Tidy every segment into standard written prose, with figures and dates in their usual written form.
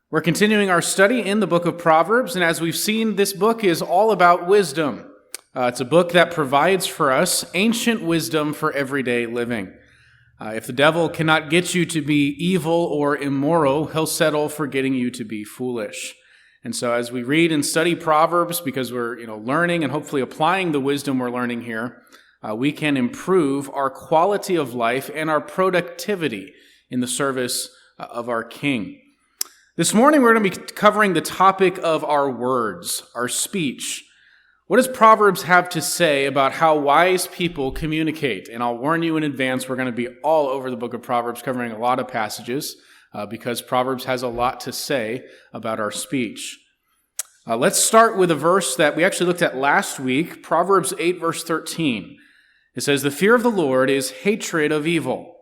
We're continuing our study in the book of Proverbs, and as we've seen, this book is all about wisdom. It's a book that provides for us ancient wisdom for everyday living. If the devil cannot get you to be evil or immoral, he'll settle for getting you to be foolish. And so as we read and study Proverbs, because we're learning and hopefully applying the wisdom we're learning here, we can improve our quality of life and our productivity in the service of our King. This morning, we're going to be covering the topic of our words, our speech. What does Proverbs have to say about how wise people communicate? And I'll warn you in advance, we're going to be all over the book of Proverbs, covering a lot of passages, because Proverbs has a lot to say about our speech. Let's start with a verse that we actually looked at last week, Proverbs 8, verse 13. It says, "The fear of the Lord is hatred of evil.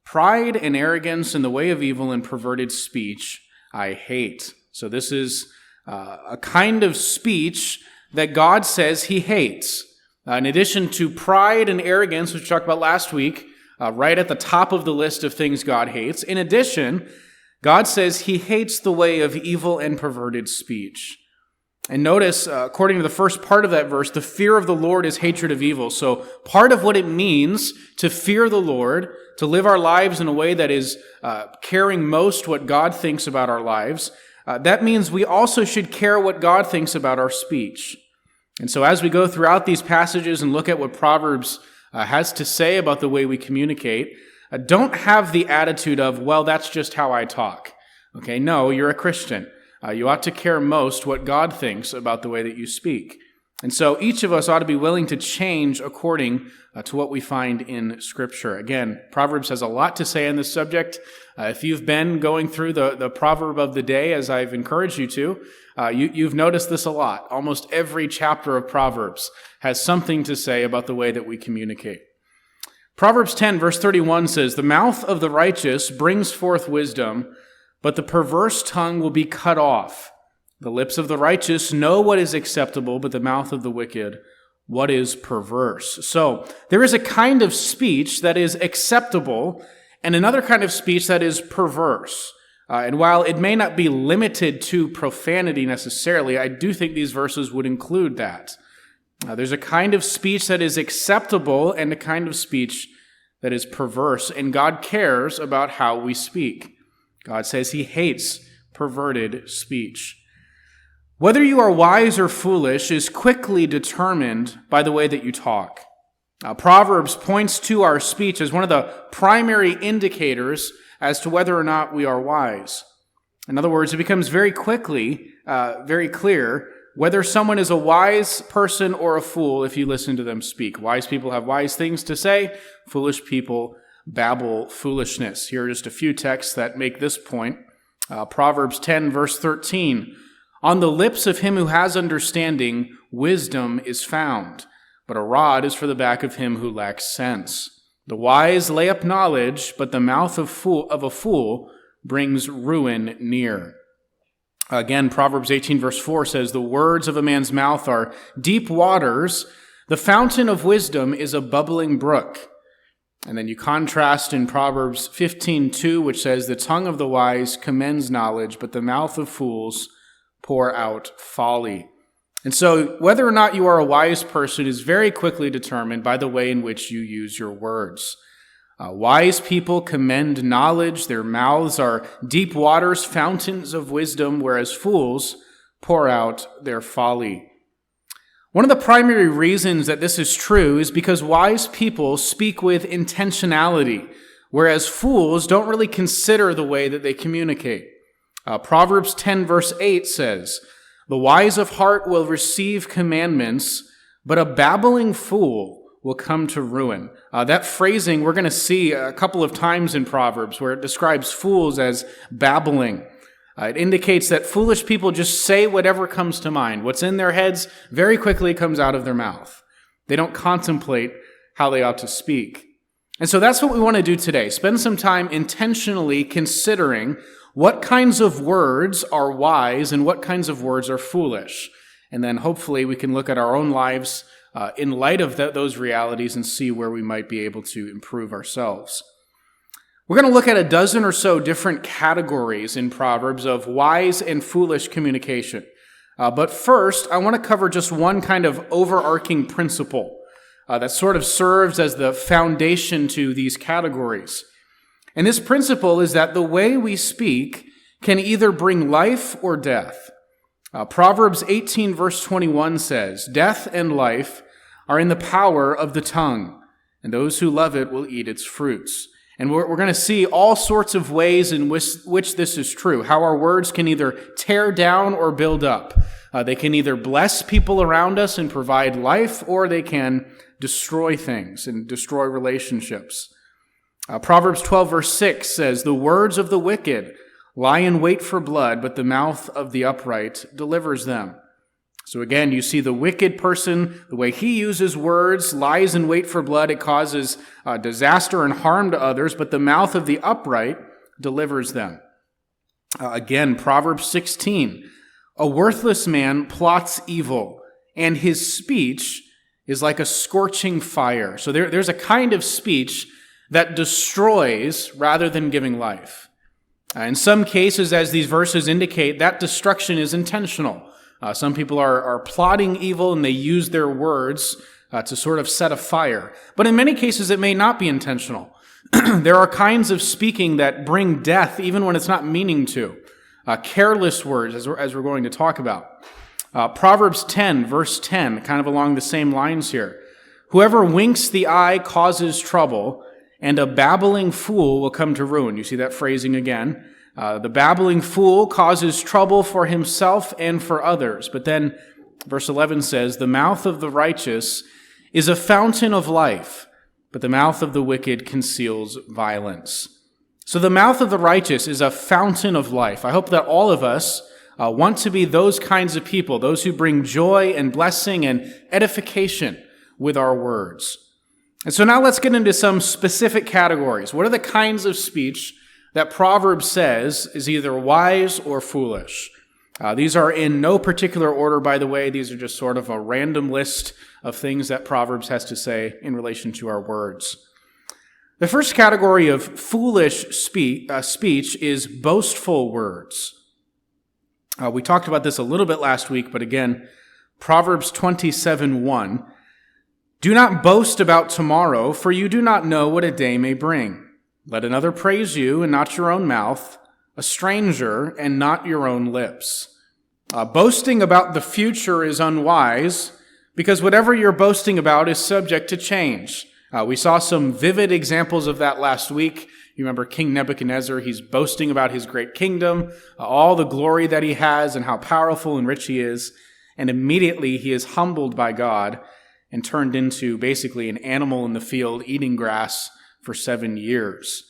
Pride and arrogance in the way of evil and perverted speech I hate." So this is a kind of speech that God says he hates. In addition to pride and arrogance, which we talked about last week, right at the top of the list of things God hates. In addition, God says he hates the way of evil and perverted speech. And notice, according to the first part of that verse, the fear of the Lord is hatred of evil. So part of what it means to fear the Lord, to live our lives in a way that is caring most what God thinks about our lives, that means we also should care what God thinks about our speech. And so as we go throughout these passages and look at what Proverbs has to say about the way we communicate, don't have the attitude of, well, that's just how I talk. Okay, no, you're a Christian. You ought to care most what God thinks about the way that you speak. And so each of us ought to be willing to change according to what we find in Scripture. Again, Proverbs has a lot to say on this subject. If you've been going through the proverb of the day, as I've encouraged you to, you've noticed this a lot. Almost every chapter of Proverbs has something to say about the way that we communicate. Proverbs 10, verse 31 says, "The mouth of the righteous brings forth wisdom, but the perverse tongue will be cut off. The lips of the righteous know what is acceptable, but the mouth of the wicked, what is perverse." So there is a kind of speech that is acceptable and another kind of speech that is perverse. And while it may not be limited to profanity necessarily, I do think these verses would include that. There's a kind of speech that is acceptable and a kind of speech that is perverse, and God cares about how we speak. God says he hates perverted speech. Whether you are wise or foolish is quickly determined by the way that you talk. Proverbs points to our speech as one of the primary indicators as to whether or not we are wise. In other words, it becomes very quickly very clear whether someone is a wise person or a fool if you listen to them speak. Wise people have wise things to say. Foolish people babble foolishness. Here are just a few texts that make this point. Proverbs 10, verse 13. "On the lips of him who has understanding, wisdom is found, but a rod is for the back of him who lacks sense. The wise lay up knowledge, but the mouth of a fool brings ruin near." Again, Proverbs 18, verse 4 says, "The words of a man's mouth are deep waters. The fountain of wisdom is a bubbling brook." And then you contrast in Proverbs 15:2, which says, "The tongue of the wise commends knowledge, but the mouth of fools pour out folly." And so whether or not you are a wise person is very quickly determined by the way in which you use your words. Wise people commend knowledge. Their mouths are deep waters, fountains of wisdom, whereas fools pour out their folly. One of the primary reasons that this is true is because wise people speak with intentionality, whereas fools don't really consider the way that they communicate. Proverbs 10, verse 8 says, "The wise of heart will receive commandments, but a babbling fool will come to ruin." That phrasing we're going to see a couple of times in Proverbs where it describes fools as babbling. It indicates that foolish people just say whatever comes to mind. What's in their heads very quickly comes out of their mouth. They don't contemplate how they ought to speak. And so that's what we want to do today. Spend some time intentionally considering what kinds of words are wise and what kinds of words are foolish. And then hopefully we can look at our own lives in light of those realities and see where we might be able to improve ourselves. We're going to look at a dozen or so different categories in Proverbs of wise and foolish communication. But first, I want to cover just one kind of overarching principle that sort of serves as the foundation to these categories. And this principle is that the way we speak can either bring life or death. Proverbs 18 verse 21 says, "Death and life are in the power of the tongue, and those who love it will eat its fruits." And we're going to see all sorts of ways in which this is true, how our words can either tear down or build up. They can either bless people around us and provide life, or they can destroy things and destroy relationships. Proverbs 12 verse 6 says, "The words of the wicked lie in wait for blood, but the mouth of the upright delivers them." So again, you see the wicked person, the way he uses words, lies in wait for blood. It causes disaster and harm to others, but the mouth of the upright delivers them. Again, Proverbs 16, "A worthless man plots evil, and his speech is like a scorching fire." So there's a kind of speech that destroys rather than giving life. In some cases, as these verses indicate, that destruction is intentional. Some people are plotting evil and they use their words to sort of set a fire. But in many cases, it may not be intentional. There are kinds of speaking that bring death even when it's not meaning to. Careless words, as we're going to talk about. Proverbs 10, verse 10, kind of along the same lines here. "Whoever winks the eye causes trouble, and a babbling fool will come to ruin." You see that phrasing again. The babbling fool causes trouble for himself and for others. But then verse 11 says, "The mouth of the righteous is a fountain of life, but the mouth of the wicked conceals violence." So the mouth of the righteous is a fountain of life. I hope that all of us want to be those kinds of people, those who bring joy and blessing and edification with our words. And so now let's get into some specific categories. What are the kinds of speech that Proverbs says is either wise or foolish? These are in no particular order, by the way. These are just sort of a random list of things that Proverbs has to say in relation to our words. The first category of foolish speech is boastful words. We talked about this a little bit last week, but again, Proverbs 27:1. "Do not boast about tomorrow, for you do not know what a day may bring. Let another praise you, and not your own mouth, a stranger, and not your own lips." Boasting about the future is unwise, because whatever you're boasting about is subject to change. We saw some vivid examples of that last week. You remember King Nebuchadnezzar, he's boasting about his great kingdom, all the glory that he has, and how powerful and rich he is, and immediately he is humbled by God and turned into basically an animal in the field eating grass for 7 years.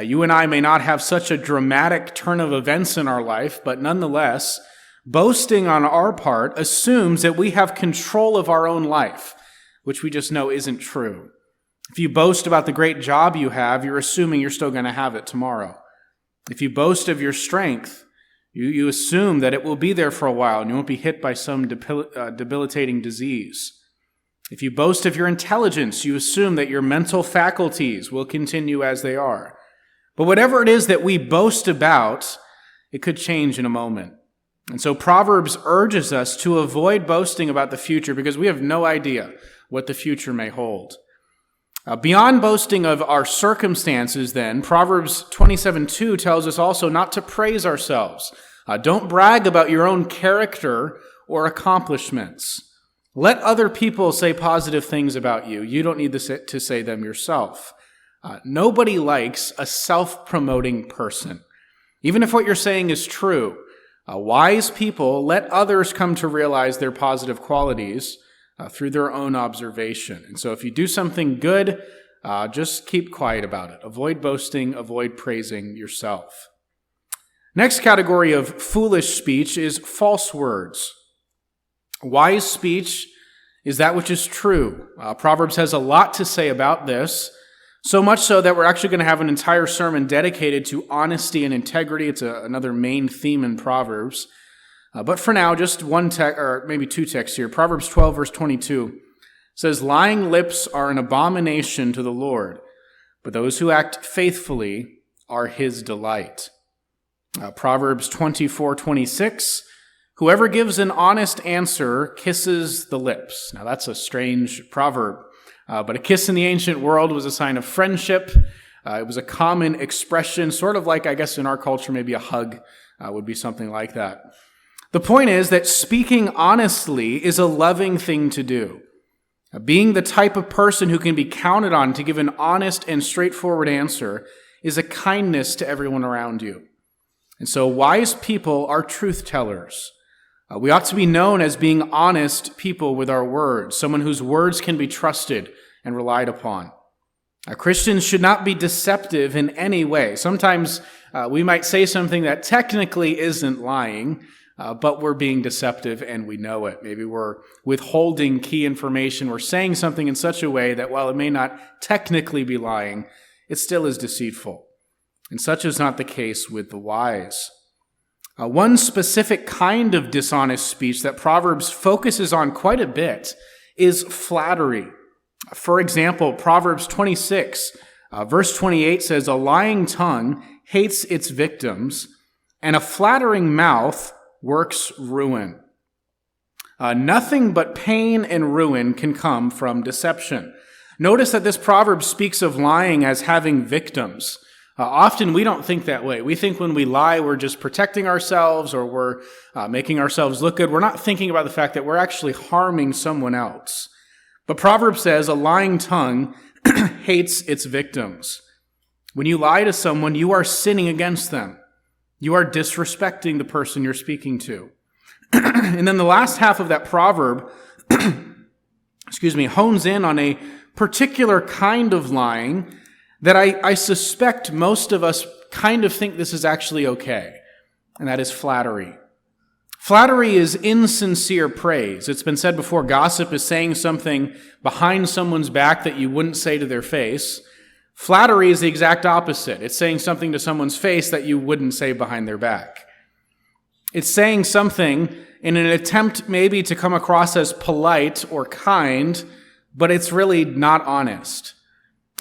You and I may not have such a dramatic turn of events in our life, but nonetheless, boasting on our part assumes that we have control of our own life, which we just know isn't true. If you boast about the great job you have, you're assuming you're still going to have it tomorrow. If you boast of your strength, you assume that it will be there for a while and you won't be hit by some debilitating disease. If you boast of your intelligence, you assume that your mental faculties will continue as they are. But whatever it is that we boast about, it could change in a moment. And so Proverbs urges us to avoid boasting about the future because we have no idea what the future may hold. Beyond boasting of our circumstances, then, Proverbs 27:2 tells us also not to praise ourselves. Don't brag about your own character or accomplishments. Let other people say positive things about you. You don't need to say them yourself. Nobody likes a self-promoting person. Even if what you're saying is true, wise people let others come to realize their positive qualities through their own observation. And so if you do something good, just keep quiet about it. Avoid boasting, avoid praising yourself. Next category of foolish speech is false words. Wise speech is that which is true. Proverbs has a lot to say about this, so much so that we're actually going to have an entire sermon dedicated to honesty and integrity. It's another main theme in Proverbs. But for now, just one text, or maybe two texts here. Proverbs 12, verse 22 says, "Lying lips are an abomination to the Lord, but those who act faithfully are his delight. Proverbs 24:26, whoever gives an honest answer kisses the lips. Now that's a strange proverb, but a kiss in the ancient world was a sign of friendship. It was a common expression, sort of like, I guess in our culture, maybe a hug would be something like that. The point is that speaking honestly is a loving thing to do. Being the type of person who can be counted on to give an honest and straightforward answer is a kindness to everyone around you. And so wise people are truth tellers. We ought to be known as being honest people with our words, someone whose words can be trusted and relied upon. Christians should not be deceptive in any way. Sometimes we might say something that technically isn't lying, but we're being deceptive and we know it. Maybe we're withholding key information. We're saying something in such a way that while it may not technically be lying, it still is deceitful. And such is not the case with the wise. One specific kind of dishonest speech that Proverbs focuses on quite a bit is flattery. For example, Proverbs 26, verse 28 says, a lying tongue hates its victims, and a flattering mouth works ruin. Nothing but pain and ruin can come from deception. Notice that this proverb speaks of lying as having victims. Often we don't think that way. We think when we lie, we're just protecting ourselves or we're making ourselves look good. We're not thinking about the fact that we're actually harming someone else. But Proverbs says a lying tongue hates its victims. When you lie to someone, you are sinning against them. You are disrespecting the person you're speaking to. And then the last half of that proverb, hones in on a particular kind of lying that I suspect most of us kind of think this is actually okay, and that is flattery. Flattery is insincere praise. It's been said before, gossip is saying something behind someone's back that you wouldn't say to their face. Flattery is the exact opposite. It's saying something to someone's face that you wouldn't say behind their back. It's saying something in an attempt maybe to come across as polite or kind, but it's really not honest.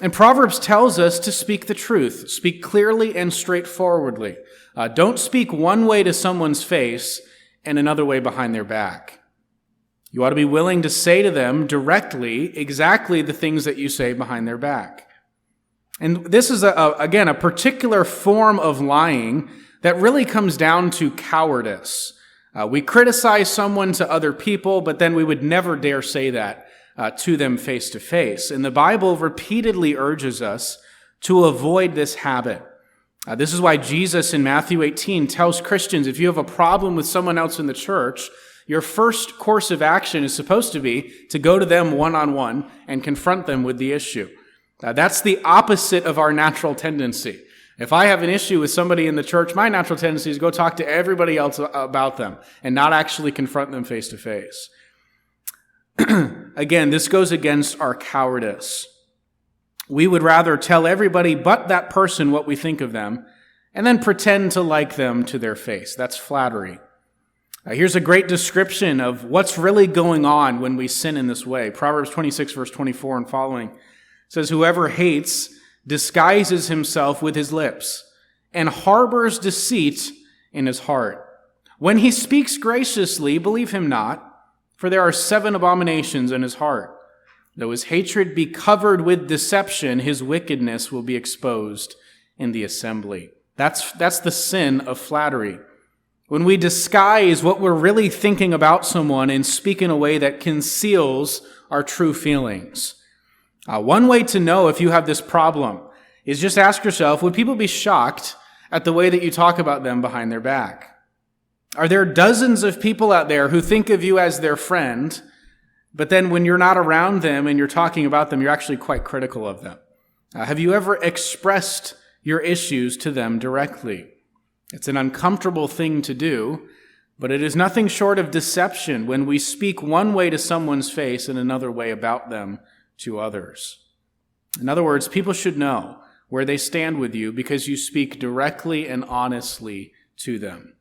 And Proverbs tells us to speak the truth, speak clearly and straightforwardly. Don't speak one way to someone's face and another way behind their back. You ought to be willing to say to them directly exactly the things that you say behind their back. And this is, again, a particular form of lying that really comes down to cowardice. We criticize someone to other people, but then we would never dare say that to them face to face. And the Bible repeatedly urges us to avoid this habit. This is why Jesus in Matthew 18 tells Christians, if you have a problem with someone else in the church, your first course of action is supposed to be to go to them one-on-one and confront them with the issue. That's the opposite of our natural tendency. If I have an issue with somebody in the church, my natural tendency is to go talk to everybody else about them and not actually confront them face to face. Again, this goes against our cowardice. We would rather tell everybody but that person what we think of them and then pretend to like them to their face. That's flattery. Here's a great description of what's really going on when we sin in this way. Proverbs 26, verse 24 and following says, whoever hates disguises himself with his lips and harbors deceit in his heart. When he speaks graciously, believe him not, for there are 7 abominations in his heart. Though his hatred be covered with deception, his wickedness will be exposed in the assembly. That's the sin of flattery. When we disguise what we're really thinking about someone and speak in a way that conceals our true feelings. One way to know if you have this problem is just ask yourself, would people be shocked at the way that you talk about them behind their back? Are there dozens of people out there who think of you as their friend, but then when you're not around them and you're talking about them, you're actually quite critical of them? Have you ever expressed your issues to them directly? It's an uncomfortable thing to do, but it is nothing short of deception when we speak one way to someone's face and another way about them to others. In other words, people should know where they stand with you because you speak directly and honestly to them.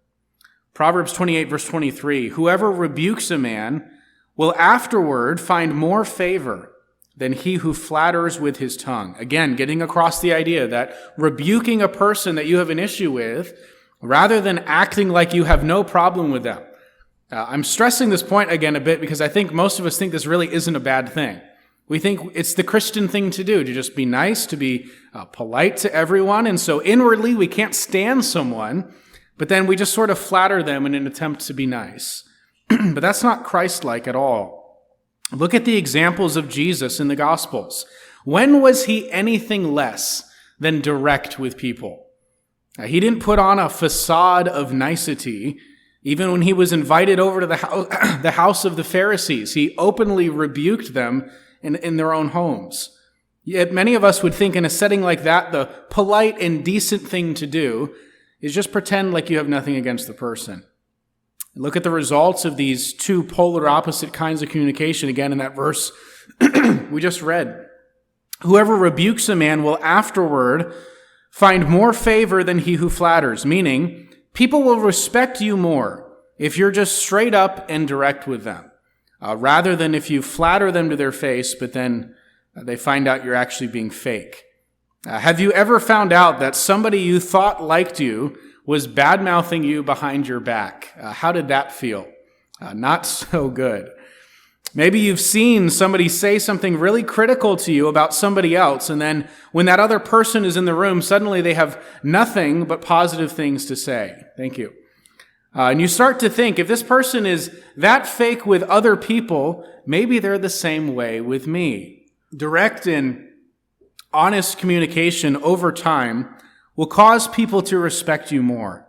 Proverbs 28, verse 23, whoever rebukes a man will afterward find more favor, than he who flatters with his tongue. Again, getting across the idea that rebuking a person that you have an issue with, rather than acting like you have no problem with them. I'm stressing this point again a bit because I think most of us think this really isn't a bad thing. We think it's the Christian thing to do, to just be nice, to be polite to everyone. And so inwardly we can't stand someone, but then we just sort of flatter them in an attempt to be nice. But that's not Christ-like at all. Look at the examples of Jesus in the Gospels. When was he anything less than direct with people? He didn't put on a facade of nicety. Even when he was invited over to the house of the Pharisees, he openly rebuked them in their own homes. Yet many of us would think in a setting like that, the polite and decent thing to do is just pretend like you have nothing against the person. Look at the results of these two polar opposite kinds of communication again in that verse we just read. Whoever rebukes a man will afterward find more favor than he who flatters, meaning people will respect you more if you're just straight up and direct with them. Rather than if you flatter them to their face, but then they find out you're actually being fake. Have you ever found out that somebody you thought liked you was bad-mouthing you behind your back? How did that feel? Not so good. Maybe you've seen somebody say something really critical to you about somebody else, and then when that other person is in the room, suddenly they have nothing but positive things to say. Thank you. And you start to think, if this person is that fake with other people, maybe they're the same way with me. Direct and honest communication over time will cause people to respect you more.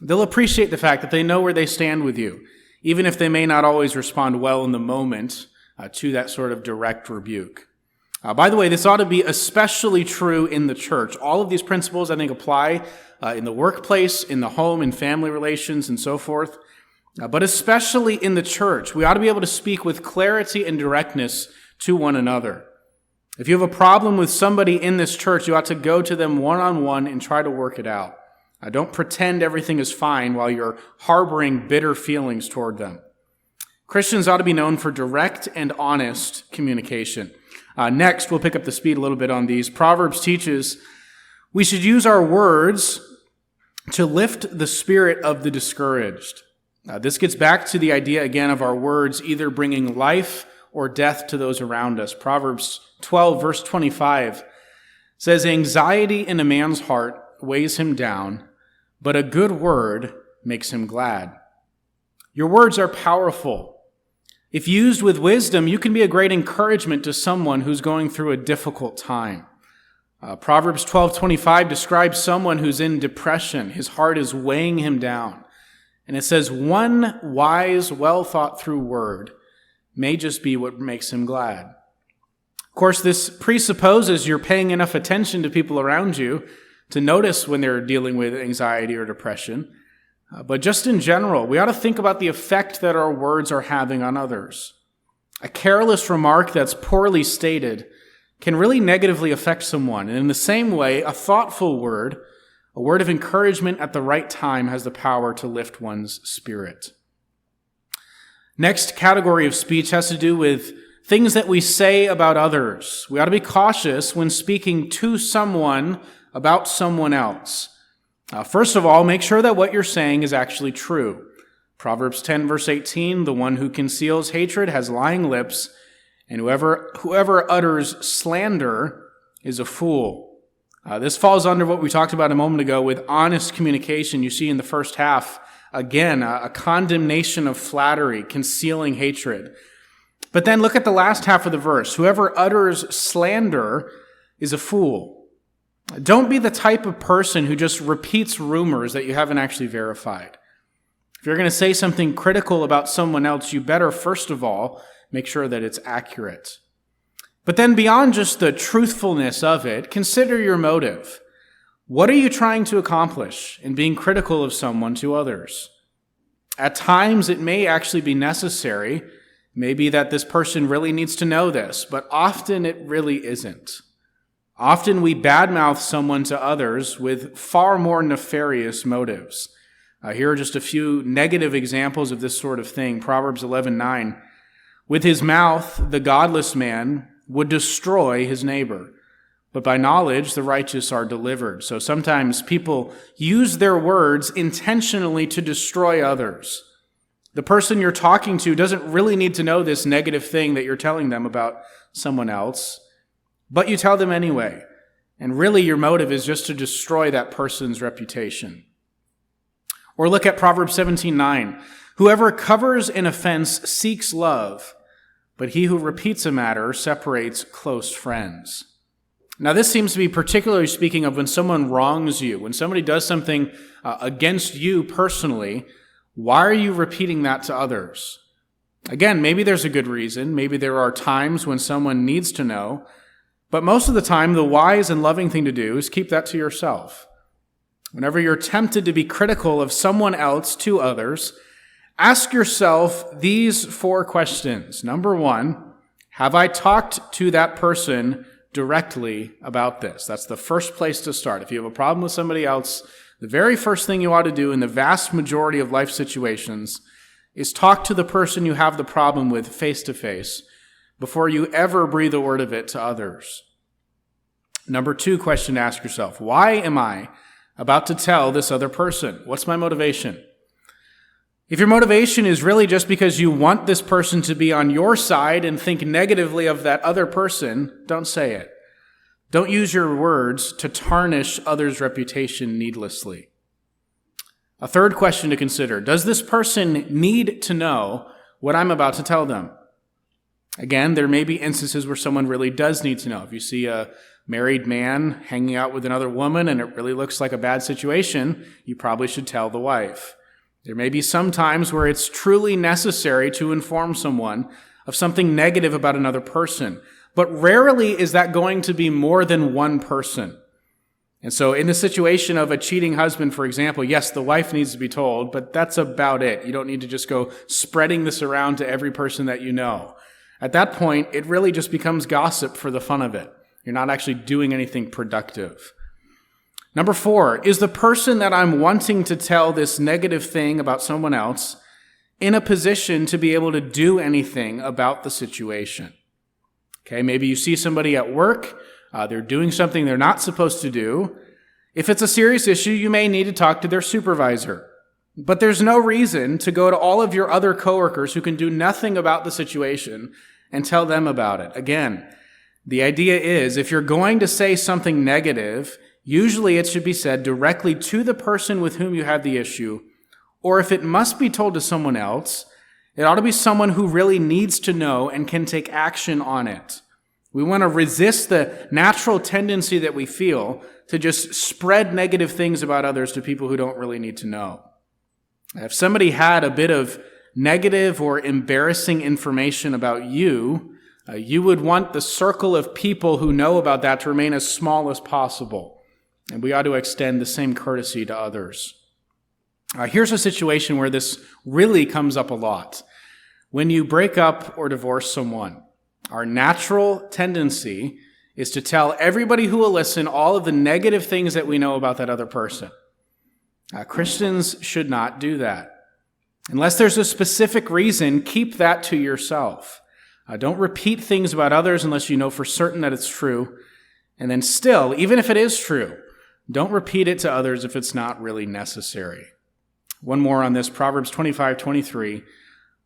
They'll appreciate the fact that they know where they stand with you, even if they may not always respond well in the moment to that sort of direct rebuke. By the way, this ought to be especially true in the church. All of these principles, I think, apply in the workplace, in the home, in family relations, and so forth. But especially in the church, we ought to be able to speak with clarity and directness to one another. If you have a problem with somebody in this church, you ought to go to them one-on-one and try to work it out. Don't pretend everything is fine while you're harboring bitter feelings toward them. Christians ought to be known for direct and honest communication. Next, we'll pick up the speed a little bit on these. Proverbs teaches we should use our words to lift the spirit of the discouraged. This gets back to the idea again of our words either bringing life or death to those around us. Proverbs 12, verse 25 says, anxiety in a man's heart weighs him down, but a good word makes him glad. Your words are powerful. If used with wisdom, you can be a great encouragement to someone who's going through a difficult time. Proverbs 12:25 describes someone who's in depression. His heart is weighing him down. And it says, one wise, well-thought-through word may just be what makes him glad. Of course, this presupposes you're paying enough attention to people around you to notice when they're dealing with anxiety or depression. But just in general, we ought to think about the effect that our words are having on others. A careless remark that's poorly stated can really negatively affect someone. And in the same way, a thoughtful word, a word of encouragement at the right time, has the power to lift one's spirit. Next category of speech has to do with things that we say about others. We ought to be cautious when speaking to someone about someone else. First of all, make sure that what you're saying is actually true. Proverbs 10, verse 18, the one who conceals hatred has lying lips, and whoever utters slander is a fool. This falls under what we talked about a moment ago with honest communication. You see in the first half, again, a condemnation of flattery, concealing hatred. But then look at the last half of the verse. Whoever utters slander is a fool. Don't be the type of person who just repeats rumors that you haven't actually verified. If you're going to say something critical about someone else, you better, first of all, make sure that it's accurate. But then beyond just the truthfulness of it, consider your motive. What are you trying to accomplish in being critical of someone to others? At times, it may actually be necessary, maybe that this person really needs to know this, but often it really isn't. Often we badmouth someone to others with far more nefarious motives. Here are just a few negative examples of this sort of thing. Proverbs 11:9. With his mouth, the godless man would destroy his neighbor. But by knowledge, the righteous are delivered. So sometimes people use their words intentionally to destroy others. The person you're talking to doesn't really need to know this negative thing that you're telling them about someone else, but you tell them anyway. And really your motive is just to destroy that person's reputation. Or look at Proverbs 17:9. Whoever covers an offense seeks love, but he who repeats a matter separates close friends. Now, this seems to be particularly speaking of when someone wrongs you, when somebody does something against you personally. Why are you repeating that to others? Again, maybe there's a good reason. Maybe there are times when someone needs to know. But most of the time, the wise and loving thing to do is keep that to yourself. Whenever you're tempted to be critical of someone else to others, ask yourself these 4 questions. Number 1, have I talked to that person directly about this? That's the first place to start. If you have a problem with somebody else, the very first thing you ought to do in the vast majority of life situations is talk to the person you have the problem with face to face before you ever breathe a word of it to others. Number 2 question to ask yourself, why am I about to tell this other person? What's my motivation? If your motivation is really just because you want this person to be on your side and think negatively of that other person, don't say it. Don't use your words to tarnish others' reputation needlessly. A third question to consider, does this person need to know what I'm about to tell them? Again, there may be instances where someone really does need to know. If you see a married man hanging out with another woman and it really looks like a bad situation, you probably should tell the wife. There may be some times where it's truly necessary to inform someone of something negative about another person, but rarely is that going to be more than one person. And so in the situation of a cheating husband, for example, yes, the wife needs to be told, but that's about it. You don't need to just go spreading this around to every person that you know. At that point, it really just becomes gossip for the fun of it. You're not actually doing anything productive. Number 4, is the person that I'm wanting to tell this negative thing about someone else in a position to be able to do anything about the situation? Okay, maybe you see somebody at work, they're doing something they're not supposed to do. If it's a serious issue, you may need to talk to their supervisor. But there's no reason to go to all of your other coworkers who can do nothing about the situation and tell them about it. Again, the idea is if you're going to say something negative, usually it should be said directly to the person with whom you have the issue, or if it must be told to someone else, it ought to be someone who really needs to know and can take action on it. We want to resist the natural tendency that we feel to just spread negative things about others to people who don't really need to know. If somebody had a bit of negative or embarrassing information about you, you would want the circle of people who know about that to remain as small as possible. And we ought to extend the same courtesy to others. Here's a situation where this really comes up a lot. When you break up or divorce someone, our natural tendency is to tell everybody who will listen all of the negative things that we know about that other person. Christians should not do that. Unless there's a specific reason, keep that to yourself. Don't repeat things about others unless you know for certain that it's true. And then still, even if it is true, don't repeat it to others if it's not really necessary. One more on this, Proverbs 25:23.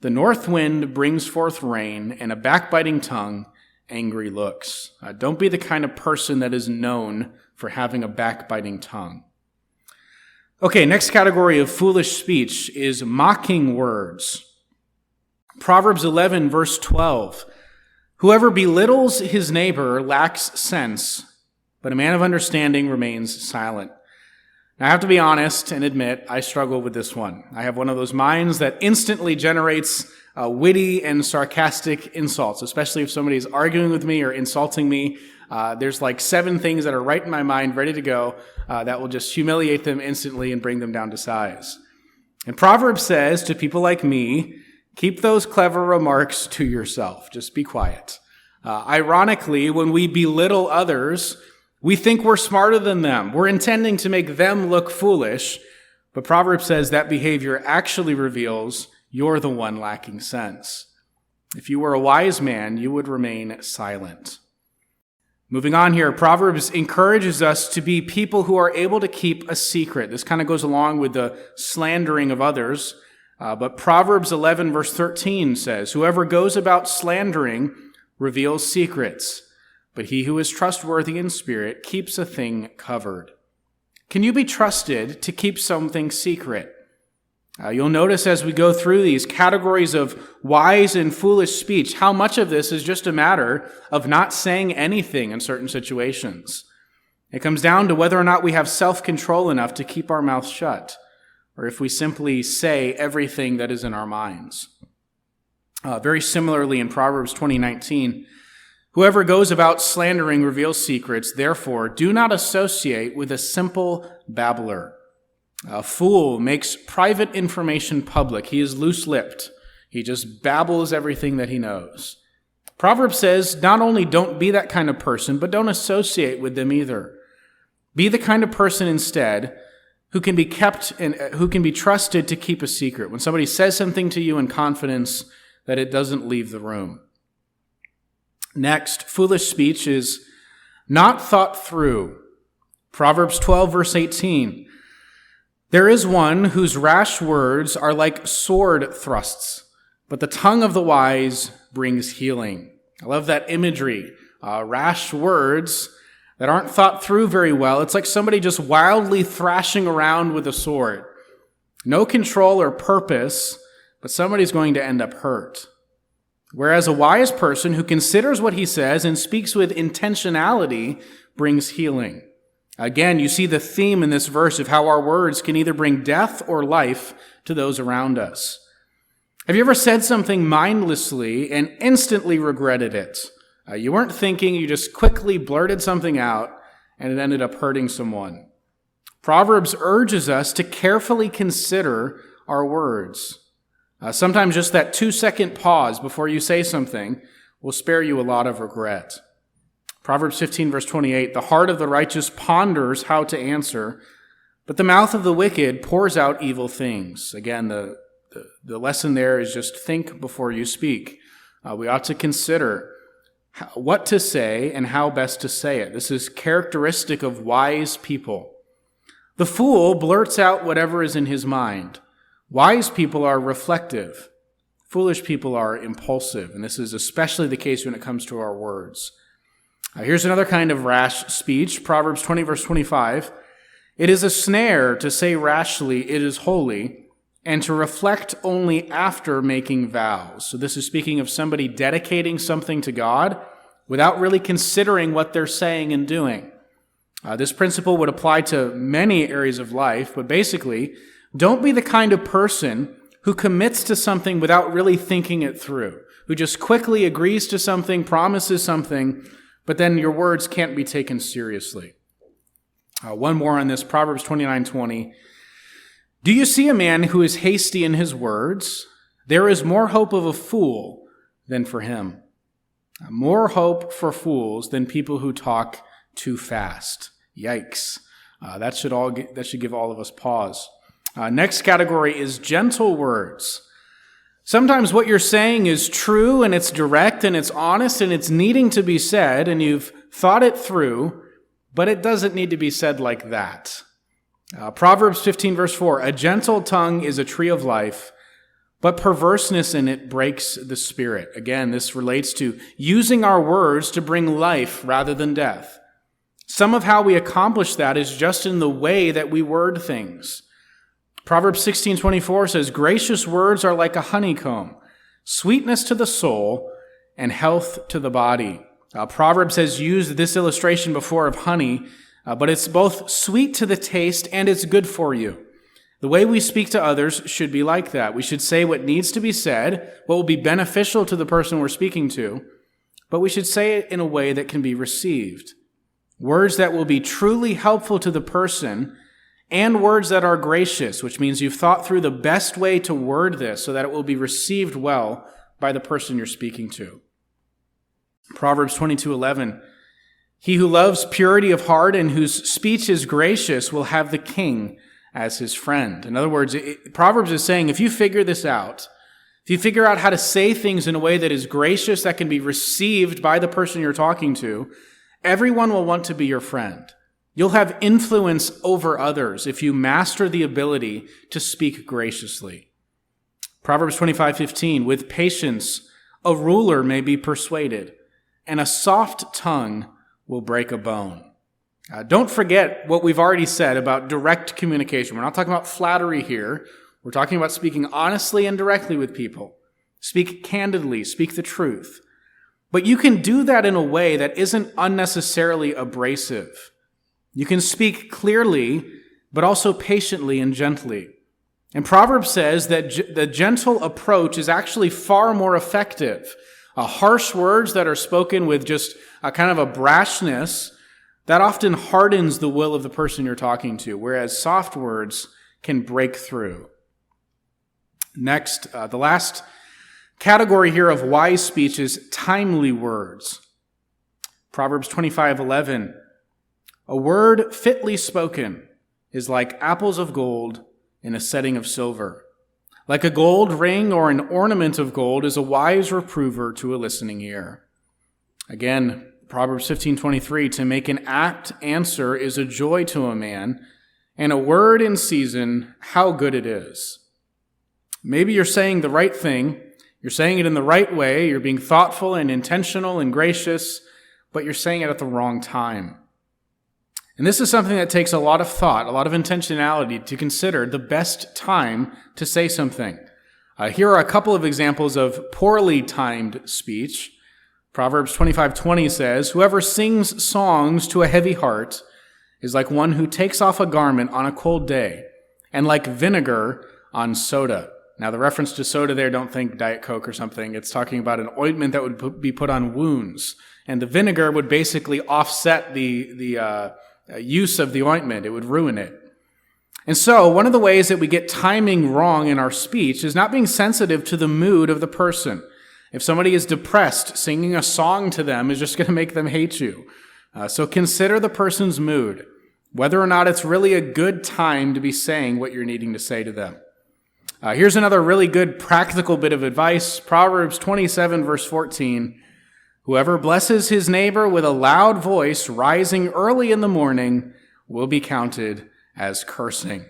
The north wind brings forth rain, and a backbiting tongue, angry looks. Don't be the kind of person that is known for having a backbiting tongue. Okay, next category of foolish speech is mocking words. Proverbs 11, verse 12. Whoever belittles his neighbor lacks sense, but a man of understanding remains silent. Now, I have to be honest and admit, I struggle with this one. I have one of those minds that instantly generates witty and sarcastic insults, especially if somebody is arguing with me or insulting me. There's like 7 things that are right in my mind, ready to go, that will just humiliate them instantly and bring them down to size. And Proverbs says to people like me, keep those clever remarks to yourself. Just be quiet. Ironically, when we belittle others, we think we're smarter than them. We're intending to make them look foolish, but Proverbs says that behavior actually reveals you're the one lacking sense. If you were a wise man, you would remain silent. Moving on here, Proverbs encourages us to be people who are able to keep a secret. This kind of goes along with the slandering of others. But Proverbs 11 verse 13 says, "Whoever goes about slandering reveals secrets, but he who is trustworthy in spirit keeps a thing covered." Can you be trusted to keep something secret? You'll notice as we go through these categories of wise and foolish speech, how much of this is just a matter of not saying anything in certain situations. It comes down to whether or not we have self-control enough to keep our mouths shut, or if we simply say everything that is in our minds. Very similarly in Proverbs 20:19, "Whoever goes about slandering reveals secrets. Therefore, do not associate with a simple babbler. A fool makes private information public. He is loose-lipped. He just babbles everything that he knows." Proverbs says not only don't be that kind of person, but don't associate with them either. Be the kind of person instead who can be kept and who can be trusted to keep a secret. When somebody says something to you in confidence, that it doesn't leave the room. Next, foolish speech is not thought through. Proverbs 12 verse 18. "There is one whose rash words are like sword thrusts, but the tongue of the wise brings healing." I love that imagery. Rash words that aren't thought through very well. It's like somebody just wildly thrashing around with a sword. No control or purpose, but somebody's going to end up hurt. Whereas a wise person who considers what he says and speaks with intentionality brings healing. Again, you see the theme in this verse of how our words can either bring death or life to those around us. Have you ever said something mindlessly and instantly regretted it? You weren't thinking, you just quickly blurted something out, and it ended up hurting someone. Proverbs urges us to carefully consider our words. Sometimes just that 2-second pause before you say something will spare you a lot of regret. Proverbs 15 verse 28, "The heart of the righteous ponders how to answer, but the mouth of the wicked pours out evil things." Again, the lesson there is just think before you speak. We ought to consider what to say and how best to say it. This is characteristic of wise people. The fool blurts out whatever is in his mind. Wise people are reflective. Foolish people are impulsive, and this is especially the case when it comes to our words. Here's another kind of rash speech, Proverbs 20 verse 25. "It is a snare to say rashly, 'It is holy,' and to reflect only after making vows." So this is speaking of somebody dedicating something to God without really considering what they're saying and doing. This principle would apply to many areas of life, but basically, don't be the kind of person who commits to something without really thinking it through, who just quickly agrees to something, promises something, but then your words can't be taken seriously. One more on this, Proverbs 29:20. "Do you see a man who is hasty in his words? There is more hope of a fool than for him." More hope for fools than people who talk too fast. Yikes. That should give all of us pause. Next category is gentle words. Sometimes what you're saying is true and it's direct and it's honest and it's needing to be said and you've thought it through, but it doesn't need to be said like that. Proverbs 15 verse 4, "A gentle tongue is a tree of life, but perverseness in it breaks the spirit." Again, this relates to using our words to bring life rather than death. Some of how we accomplish that is just in the way that we word things. Proverbs 16:24 says, "Gracious words are like a honeycomb, sweetness to the soul and health to the body." Proverbs has used this illustration before of honey, but it's both sweet to the taste and it's good for you. The way we speak to others should be like that. We should say what needs to be said, what will be beneficial to the person we're speaking to, but we should say it in a way that can be received. Words that will be truly helpful to the person, and words that are gracious, which means you've thought through the best way to word this so that it will be received well by the person you're speaking to. Proverbs 22:11, "He who loves purity of heart and whose speech is gracious will have the king as his friend." In other words, Proverbs is saying, if you figure this out, if you figure out how to say things in a way that is gracious, that can be received by the person you're talking to, everyone will want to be your friend. You'll have influence over others if you master the ability to speak graciously. Proverbs 25:15, with patience, a ruler may be persuaded, and a soft tongue will break a bone. Don't forget what we've already said about direct communication. We're not talking about flattery here. We're talking about speaking honestly and directly with people. Speak candidly, speak the truth. But you can do that in a way that isn't unnecessarily abrasive. You can speak clearly, but also patiently and gently. And Proverbs says that the gentle approach is actually far more effective. Harsh words that are spoken with just a kind of a brashness, that often hardens the will of the person you're talking to, whereas soft words can break through. Next, the last category here of wise speech is timely words. Proverbs 25:11, a word fitly spoken is like apples of gold in a setting of silver. Like a gold ring or an ornament of gold is a wise reprover to a listening ear. Again, Proverbs 15:23, to make an apt answer is a joy to a man, and a word in season, how good it is. Maybe you're saying the right thing, you're saying it in the right way, you're being thoughtful and intentional and gracious, but you're saying it at the wrong time. And this is something that takes a lot of thought, a lot of intentionality to consider the best time to say something. Here are a couple of examples of poorly timed speech. Proverbs 25:20 says, whoever sings songs to a heavy heart is like one who takes off a garment on a cold day, and like vinegar on soda. Now, the reference to soda there, don't think Diet Coke or something. It's talking about an ointment that would be put on wounds. And the vinegar would basically offset the use of the ointment. It would ruin it. And so, one of the ways that we get timing wrong in our speech is not being sensitive to the mood of the person. If somebody is depressed, singing a song to them is just going to make them hate you. So consider the person's mood, whether or not it's really a good time to be saying what you're needing to say to them. Here's another really good practical bit of advice. Proverbs 27, verse 14. Whoever blesses his neighbor with a loud voice rising early in the morning will be counted as cursing.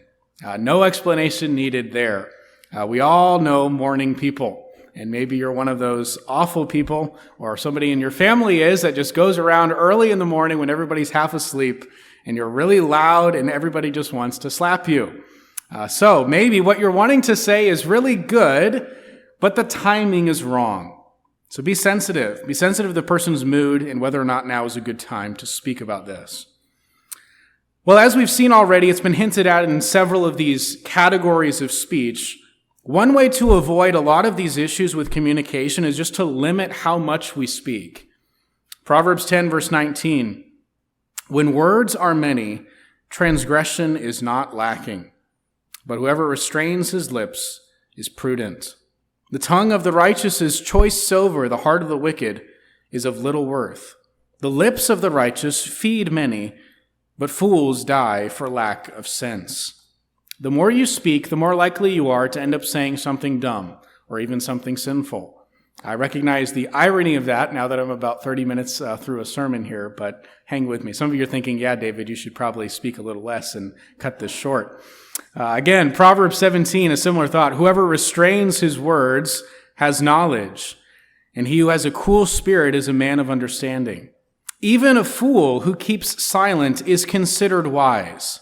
No explanation needed there. We all know morning people. And maybe you're one of those awful people, or somebody in your family is, that just goes around early in the morning when everybody's half asleep, and you're really loud and everybody just wants to slap you. So maybe what you're wanting to say is really good, but the timing is wrong. So be sensitive. Be sensitive to the person's mood and whether or not now is a good time to speak about this. Well, as we've seen already, it's been hinted at in several of these categories of speech. One way to avoid a lot of these issues with communication is just to limit how much we speak. Proverbs 10, verse 19, when words are many, transgression is not lacking, but whoever restrains his lips is prudent. The tongue of the righteous is choice silver, the heart of the wicked is of little worth. The lips of the righteous feed many, but fools die for lack of sense. The more you speak, the more likely you are to end up saying something dumb or even something sinful. I recognize the irony of that now that I'm about 30 minutes through a sermon here, but hang with me. Some of you are thinking, yeah, David, you should probably speak a little less and cut this short. Again, Proverbs 17, a similar thought. Whoever restrains his words has knowledge, and he who has a cool spirit is a man of understanding. Even a fool who keeps silent is considered wise.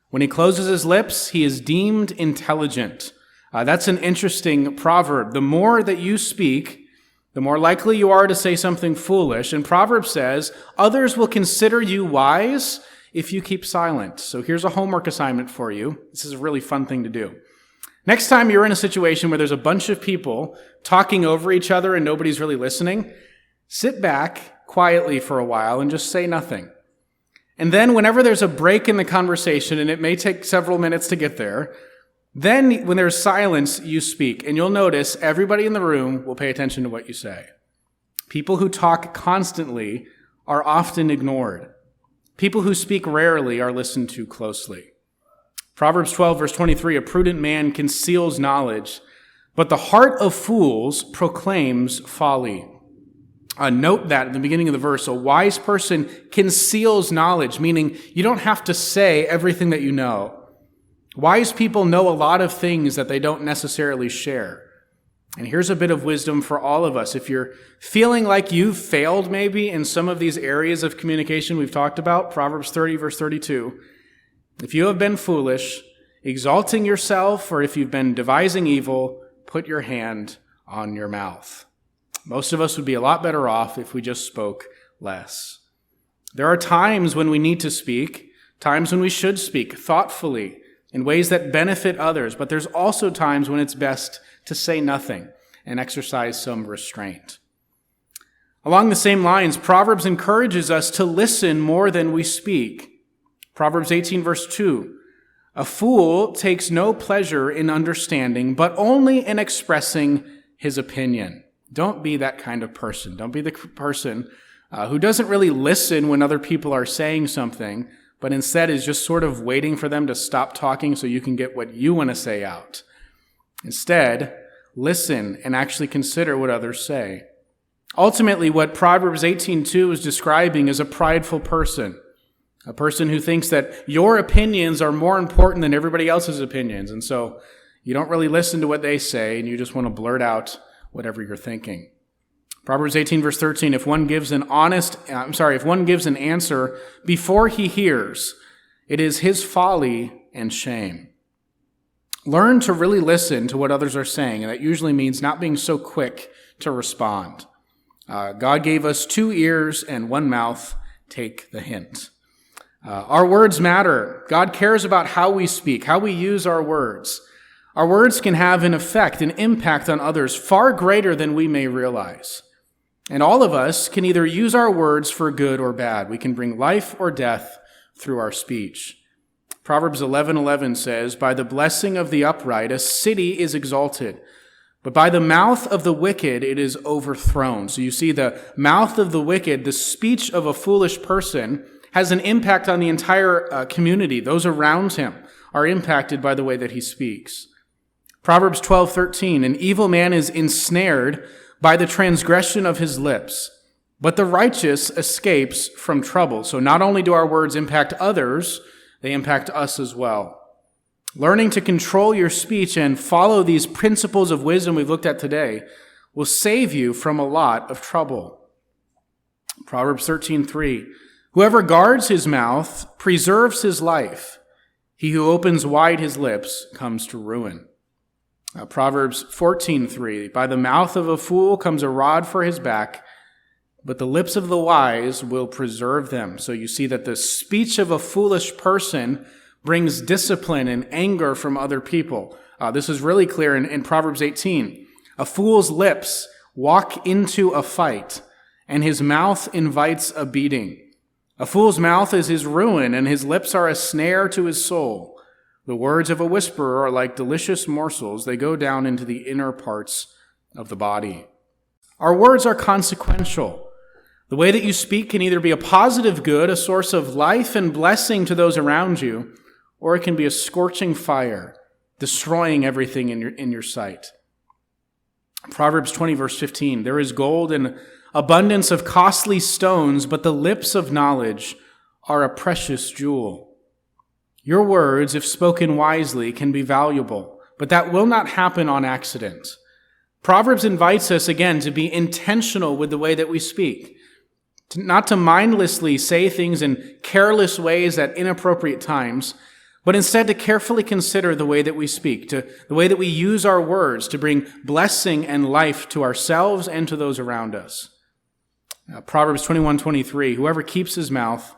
When he closes his lips, he is deemed intelligent. That's an interesting proverb. The more that you speak, the more likely you are to say something foolish. And Proverbs says, others will consider you wise if you keep silent. So here's a homework assignment for you. This is a really fun thing to do. Next time you're in a situation where there's a bunch of people talking over each other and nobody's really listening, sit back quietly for a while and just say nothing. And then whenever there's a break in the conversation, and it may take several minutes to get there, then when there's silence, you speak. And you'll notice everybody in the room will pay attention to what you say. People who talk constantly are often ignored. People who speak rarely are listened to closely. Proverbs 12, verse 23, a prudent man conceals knowledge, But the heart of fools proclaims folly. Note that at the beginning of the verse, a wise person conceals knowledge, meaning you don't have to say everything that you know. Wise people know a lot of things that they don't necessarily share. And here's a bit of wisdom for all of us. If you're feeling like you've failed maybe in some of these areas of communication we've talked about, Proverbs 30, verse 32, if you have been foolish, exalting yourself, or if you've been devising evil, put your hand on your mouth. Most of us would be a lot better off if we just spoke less. There are times when we need to speak, times when we should speak thoughtfully in ways that benefit others, but there's also times when it's best to say nothing and exercise some restraint. Along the same lines, Proverbs encourages us to listen more than we speak. Proverbs 18, verse 2, a fool takes no pleasure in understanding, but only in expressing his opinion. Don't be that kind of person. Don't be the person who doesn't really listen when other people are saying something, but instead is just sort of waiting for them to stop talking so you can get what you want to say out. Instead, listen and actually consider what others say. Ultimately, what Proverbs 18:2 is describing is a prideful person, a person who thinks that your opinions are more important than everybody else's opinions, and so you don't really listen to what they say, and you just want to blurt out whatever you're thinking. Proverbs 18, verse 13, if one gives an answer before he hears, it is his folly and shame. Learn to really listen to what others are saying, and that usually means not being so quick to respond. God gave us 2 ears and 1 mouth. Take the hint. Our words matter. God cares about how we speak, how we use our words. Our words can have an effect, an impact on others far greater than we may realize. And all of us can either use our words for good or bad. We can bring life or death through our speech. Proverbs 11:11 says, by the blessing of the upright, a city is exalted, but by the mouth of the wicked, it is overthrown. So you see, the mouth of the wicked, the speech of a foolish person, has an impact on the entire community. Those around him are impacted by the way that he speaks. Proverbs 12:13, an evil man is ensnared by the transgression of his lips, but the righteous escapes from trouble. So not only do our words impact others, they impact us as well. Learning to control your speech and follow these principles of wisdom we've looked at today will save you from a lot of trouble. Proverbs 13:3, whoever guards his mouth preserves his life. He who opens wide his lips comes to ruin. Proverbs 14:3, by the mouth of a fool comes a rod for his back, but the lips of the wise will preserve them. So you see that the speech of a foolish person brings discipline and anger from other people. This is really clear in Proverbs 18. A fool's lips walk into a fight, and his mouth invites a beating. A fool's mouth is his ruin, and his lips are a snare to his soul. The words of a whisperer are like delicious morsels. They go down into the inner parts of the body. Our words are consequential. The way that you speak can either be a positive good, a source of life and blessing to those around you, or it can be a scorching fire, destroying everything in your sight. Proverbs 20, verse 15, there is gold and abundance of costly stones, but the lips of knowledge are a precious jewel. Your words, if spoken wisely, can be valuable, but that will not happen on accident. Proverbs invites us again to be intentional with the way that we speak, not to mindlessly say things in careless ways at inappropriate times, but instead to carefully consider the way that we speak, to the way that we use our words to bring blessing and life to ourselves and to those around us. Proverbs 21:23, whoever keeps his mouth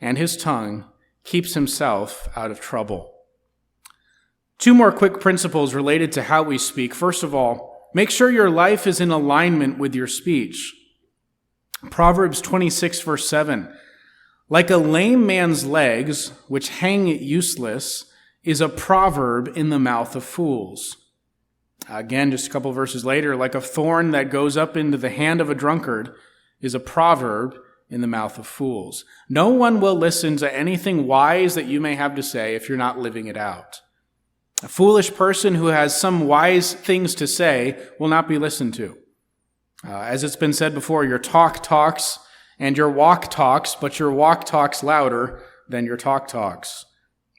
and his tongue keeps himself out of trouble. 2 more quick principles related to how we speak. First of all, make sure your life is in alignment with your speech. Proverbs 26, verse 7, like a lame man's legs, which hang useless, is a proverb in the mouth of fools. Again, just a couple verses later, like a thorn that goes up into the hand of a drunkard is a proverb in the mouth of fools. No one will listen to anything wise that you may have to say if you're not living it out. A foolish person who has some wise things to say will not be listened to. As it's been said before, your talk talks and your walk talks, but your walk talks louder than your talk talks.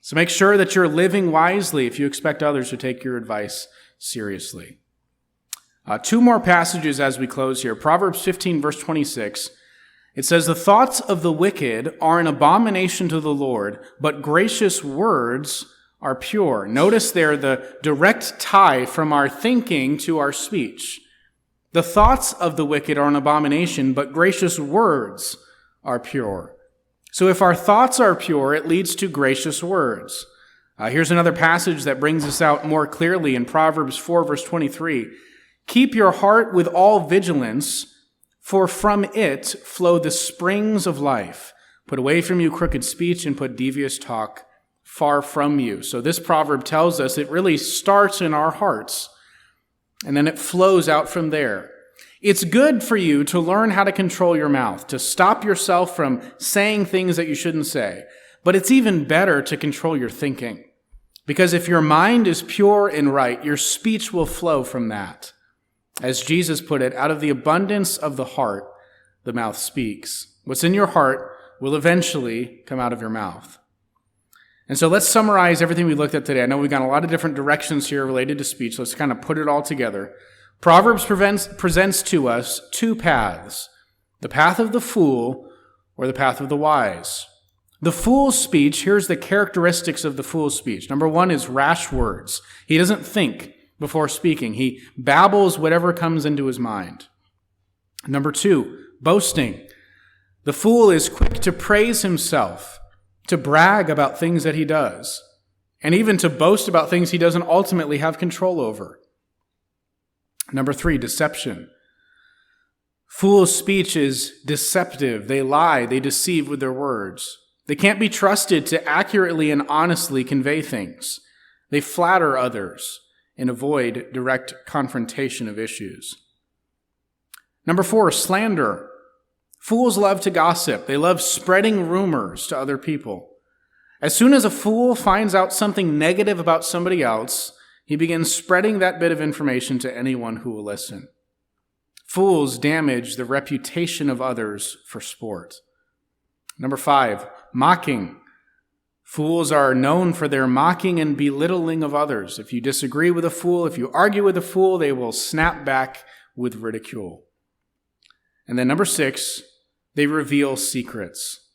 So make sure that you're living wisely if you expect others to take your advice seriously. Two more passages as we close here. Proverbs 15, verse 26. It says, "The thoughts of the wicked are an abomination to the Lord, but gracious words are pure." Notice there the direct tie from our thinking to our speech. The thoughts of the wicked are an abomination, but gracious words are pure. So if our thoughts are pure, it leads to gracious words. Here's another passage that brings this out more clearly in Proverbs 4, verse 23. "Keep your heart with all vigilance, for from it flow the springs of life. Put away from you crooked speech and put devious talk far from you." So this proverb tells us it really starts in our hearts, and then it flows out from there. It's good for you to learn how to control your mouth, to stop yourself from saying things that you shouldn't say. But it's even better to control your thinking, because if your mind is pure and right, your speech will flow from that. As Jesus put it, out of the abundance of the heart, the mouth speaks. What's in your heart will eventually come out of your mouth. And so let's summarize everything we looked at today. I know we've got a lot of different directions here related to speech. Let's kind of put it all together. Proverbs presents to us two paths, the path of the fool or the path of the wise. The fool's speech, here's the characteristics of the fool's speech. Number one is rash words. He doesn't think before speaking. He babbles whatever comes into his mind. Number two, boasting. The fool is quick to praise himself, to brag about things that he does, and even to boast about things he doesn't ultimately have control over. Number three, deception. Fool's speech is deceptive. They lie, they deceive with their words. They can't be trusted to accurately and honestly convey things. They flatter others and avoid direct confrontation of issues. Number four, slander. Fools love to gossip. They love spreading rumors to other people. As soon as a fool finds out something negative about somebody else, he begins spreading that bit of information to anyone who will listen. Fools damage the reputation of others for sport. Number five, mocking. Fools are known for their mocking and belittling of others. If you disagree with a fool, if you argue with a fool, they will snap back with ridicule. And then number six, they reveal secrets.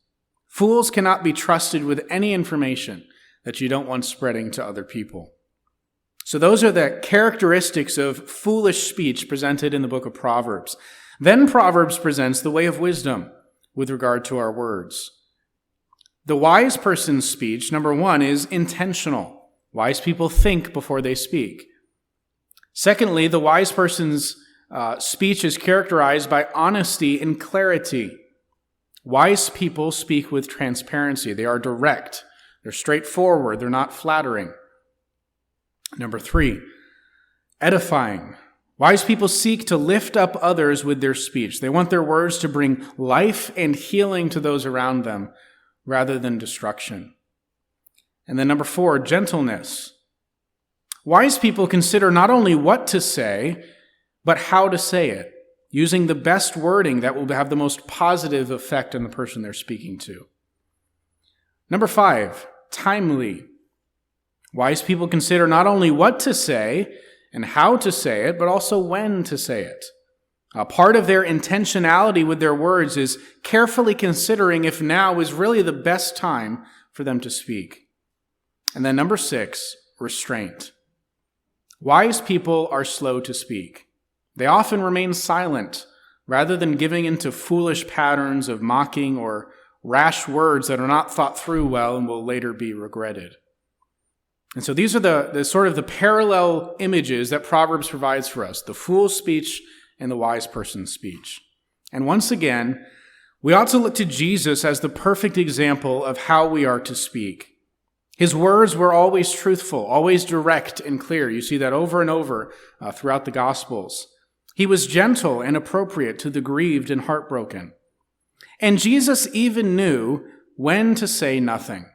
Fools cannot be trusted with any information that you don't want spreading to other people. So those are the characteristics of foolish speech presented in the book of Proverbs. Then Proverbs presents the way of wisdom with regard to our words. The wise person's speech, number one, is intentional. Wise people think before they speak. Secondly, the wise person's speech is characterized by honesty and clarity. Wise people speak with transparency. They are direct. They're straightforward. They're not flattering. Number three, edifying. Wise people seek to lift up others with their speech. They want their words to bring life and healing to those around them rather than destruction. And then number four, gentleness. Wise people consider not only what to say, but how to say it, using the best wording that will have the most positive effect on the person they're speaking to. Number five, timely. Wise people consider not only what to say and how to say it, but also when to say it. A part of their intentionality with their words is carefully considering if now is really the best time for them to speak. And then number six, restraint. Wise people are slow to speak. They often remain silent rather than giving into foolish patterns of mocking or rash words that are not thought through well and will later be regretted. And so these are the sort of the parallel images that Proverbs provides for us, the fool's speech and the wise person's speech. And once again, we ought to look to Jesus as the perfect example of how we are to speak. His words were always truthful, always direct and clear. You see that over and over throughout the Gospels. He was gentle and appropriate to the grieved and heartbroken. And Jesus even knew when to say nothing.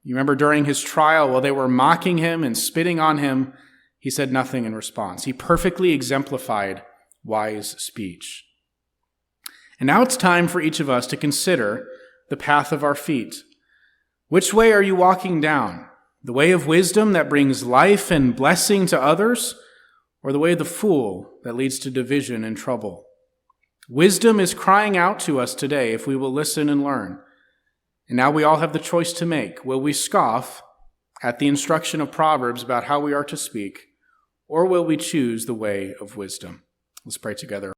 You remember during his trial, while they were mocking him and spitting on him, he said nothing in response. He perfectly exemplified wise speech. And now it's time for each of us to consider the path of our feet. Which way are you walking down? The way of wisdom that brings life and blessing to others, or the way of the fool that leads to division and trouble? Wisdom is crying out to us today if we will listen and learn. And now we all have the choice to make. Will we scoff at the instruction of Proverbs about how we are to speak, or will we choose the way of wisdom? Let's pray together.